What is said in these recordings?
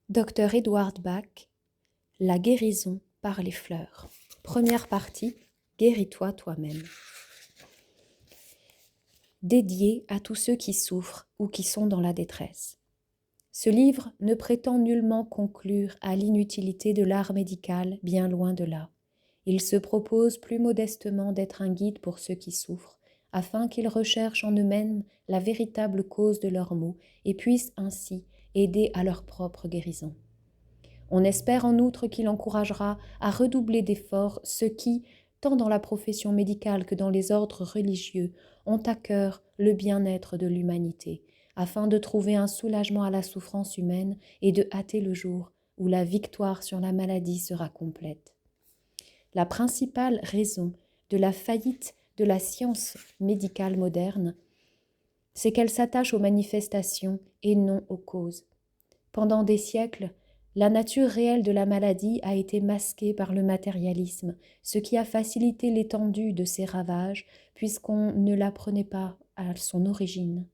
Dr Edward Bach, La guérison par les fleurs. Première partie, guéris-toi toi-même. Dédié à tous ceux qui souffrent ou qui sont dans la détresse. Ce livre ne prétend nullement conclure à l'inutilité de l'art médical, bien loin de là. Il se propose plus modestement d'être un guide pour ceux qui souffrent, afin qu'ils recherchent en eux-mêmes la véritable cause de leurs maux et puissent ainsi aider à leur propre guérison. On espère en outre qu'il encouragera à redoubler d'efforts ceux qui, tant dans la profession médicale que dans les ordres religieux, ont à cœur le bien-être de l'humanité, afin de trouver un soulagement à la souffrance humaine et de hâter le jour où la victoire sur la maladie sera complète. La principale raison de la faillite de la science médicale moderne, c'est qu'elle s'attache aux manifestations et non aux causes. Pendant des siècles, la nature réelle de la maladie a été masquée par le matérialisme, ce qui a facilité l'étendue de ses ravages, puisqu'on ne la prenait pas à son origine.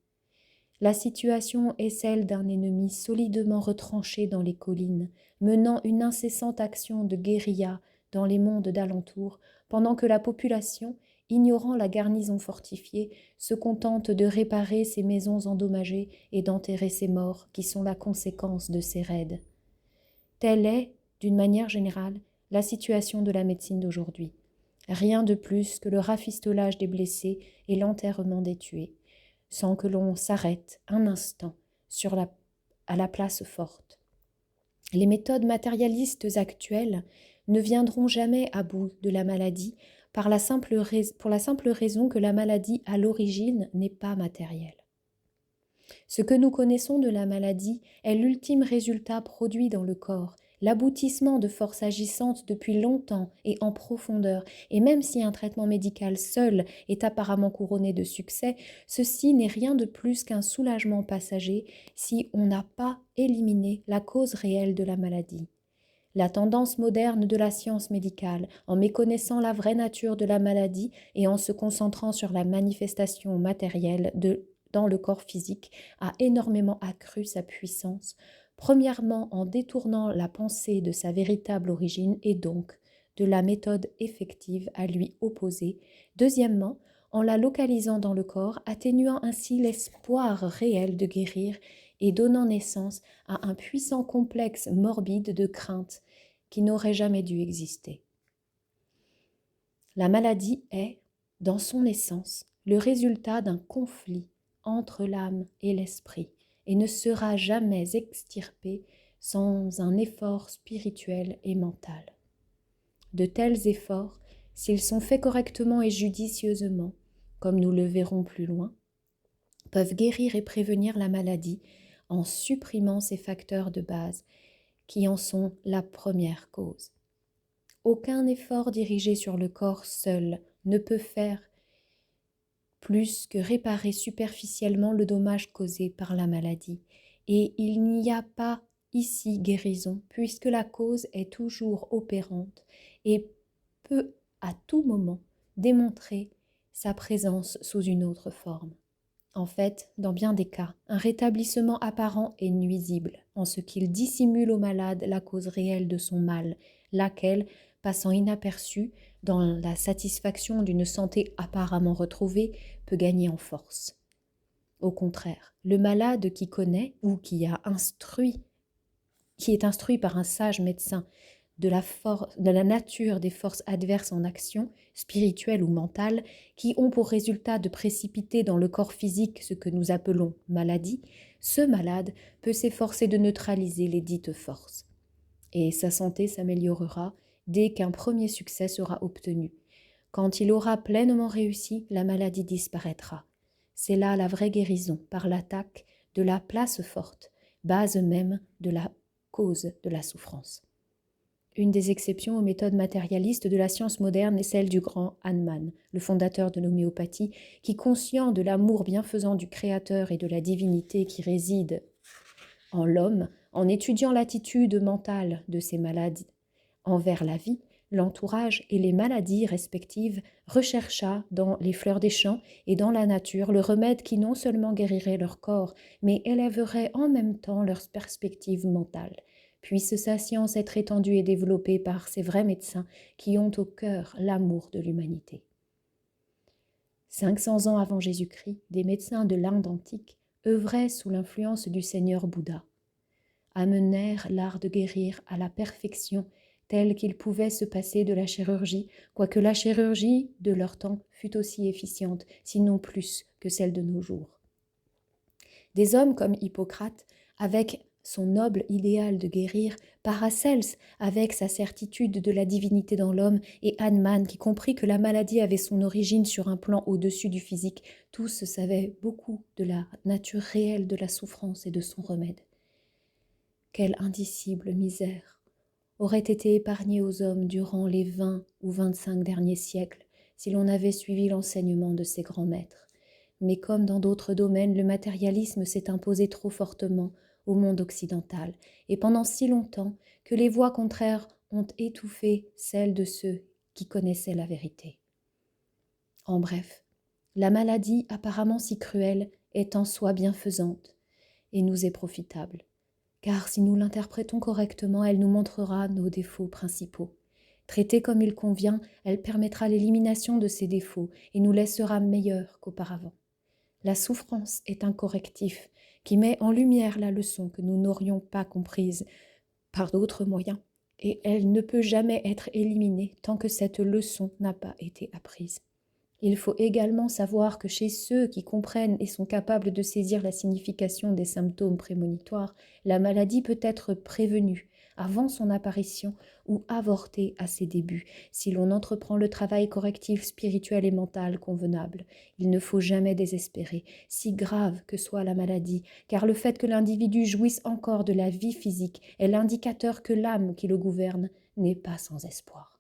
La situation est celle d'un ennemi solidement retranché dans les collines, menant une incessante action de guérilla dans les mondes d'alentour, pendant que la population, ignorant la garnison fortifiée, se contente de réparer ses maisons endommagées et d'enterrer ses morts, qui sont la conséquence de ces raids. Telle est, d'une manière générale, la situation de la médecine d'aujourd'hui. Rien de plus que le rafistolage des blessés et l'enterrement des tués, sans que l'on s'arrête un instant à la place forte. Les méthodes matérialistes actuelles ne viendront jamais à bout de la maladie pour la simple raison que la maladie à l'origine n'est pas matérielle. Ce que nous connaissons de la maladie est l'ultime résultat produit dans le corps, l'aboutissement de forces agissantes depuis longtemps et en profondeur, et même si un traitement médical seul est apparemment couronné de succès, ceci n'est rien de plus qu'un soulagement passager si on n'a pas éliminé la cause réelle de la maladie. La tendance moderne de la science médicale, en méconnaissant la vraie nature de la maladie et en se concentrant sur la manifestation matérielle dans le corps physique, a énormément accru sa puissance, premièrement en détournant la pensée de sa véritable origine et donc de la méthode effective à lui opposer, deuxièmement en la localisant dans le corps, atténuant ainsi l'espoir réel de guérir et donnant naissance à un puissant complexe morbide de crainte qui n'aurait jamais dû exister. La maladie est, dans son essence, le résultat d'un conflit entre l'âme et l'esprit et ne sera jamais extirpée sans un effort spirituel et mental. De tels efforts, s'ils sont faits correctement et judicieusement, comme nous le verrons plus loin, peuvent guérir et prévenir la maladie en supprimant ces facteurs de base qui en sont la première cause. Aucun effort dirigé sur le corps seul ne peut faire plus que réparer superficiellement le dommage causé par la maladie. Et il n'y a pas ici guérison, puisque la cause est toujours opérante et peut à tout moment démontrer sa présence sous une autre forme. En fait, dans bien des cas, un rétablissement apparent est nuisible, en ce qu'il dissimule au malade la cause réelle de son mal, laquelle, passant inaperçue dans la satisfaction d'une santé apparemment retrouvée, peut gagner en force. Au contraire, le malade qui connaît ou qui est instruit par un sage médecin de la nature des forces adverses en action, spirituelles ou mentales, qui ont pour résultat de précipiter dans le corps physique ce que nous appelons maladie, ce malade peut s'efforcer de neutraliser les dites forces. Et sa santé s'améliorera dès qu'un premier succès sera obtenu. Quand il aura pleinement réussi, la maladie disparaîtra. C'est là la vraie guérison, par l'attaque de la place forte, base même de la cause de la souffrance. Une des exceptions aux méthodes matérialistes de la science moderne est celle du grand Hahnemann, le fondateur de l'homéopathie, qui, conscient de l'amour bienfaisant du Créateur et de la divinité qui réside en l'homme, en étudiant l'attitude mentale de ces malades envers la vie, l'entourage et les maladies respectives, rechercha dans les fleurs des champs et dans la nature le remède qui non seulement guérirait leur corps, mais élèverait en même temps leur perspective mentale. Puisse sa science être étendue et développée par ces vrais médecins qui ont au cœur l'amour de l'humanité. 500 ans avant Jésus-Christ, des médecins de l'Inde antique œuvraient sous l'influence du Seigneur Bouddha, amenèrent l'art de guérir à la perfection tel qu'il pouvait se passer de la chirurgie, quoique la chirurgie de leur temps fût aussi efficiente, sinon plus que celle de nos jours. Des hommes comme Hippocrate, avec son noble idéal de guérir, Paracelse, avec sa certitude de la divinité dans l'homme, et Hahnemann, qui comprit que la maladie avait son origine sur un plan au-dessus du physique, tous savaient beaucoup de la nature réelle de la souffrance et de son remède. Quelle indicible misère aurait été épargnée aux hommes durant les 20 ou 25 derniers siècles si l'on avait suivi l'enseignement de ces grands maîtres. Mais comme dans d'autres domaines, le matérialisme s'est imposé trop fortement au monde occidental, et pendant si longtemps que les voix contraires ont étouffé celles de ceux qui connaissaient la vérité. En bref, la maladie apparemment si cruelle est en soi bienfaisante et nous est profitable, car si nous l'interprétons correctement, elle nous montrera nos défauts principaux. Traitée comme il convient, elle permettra l'élimination de ces défauts et nous laissera meilleurs qu'auparavant. La souffrance est un correctif qui met en lumière la leçon que nous n'aurions pas comprise par d'autres moyens, et elle ne peut jamais être éliminée tant que cette leçon n'a pas été apprise. Il faut également savoir que chez ceux qui comprennent et sont capables de saisir la signification des symptômes prémonitoires, la maladie peut être prévenue avant son apparition ou avortée à ses débuts, si l'on entreprend le travail correctif spirituel et mental convenable. Il ne faut jamais désespérer, si grave que soit la maladie, car le fait que l'individu jouisse encore de la vie physique est l'indicateur que l'âme qui le gouverne n'est pas sans espoir.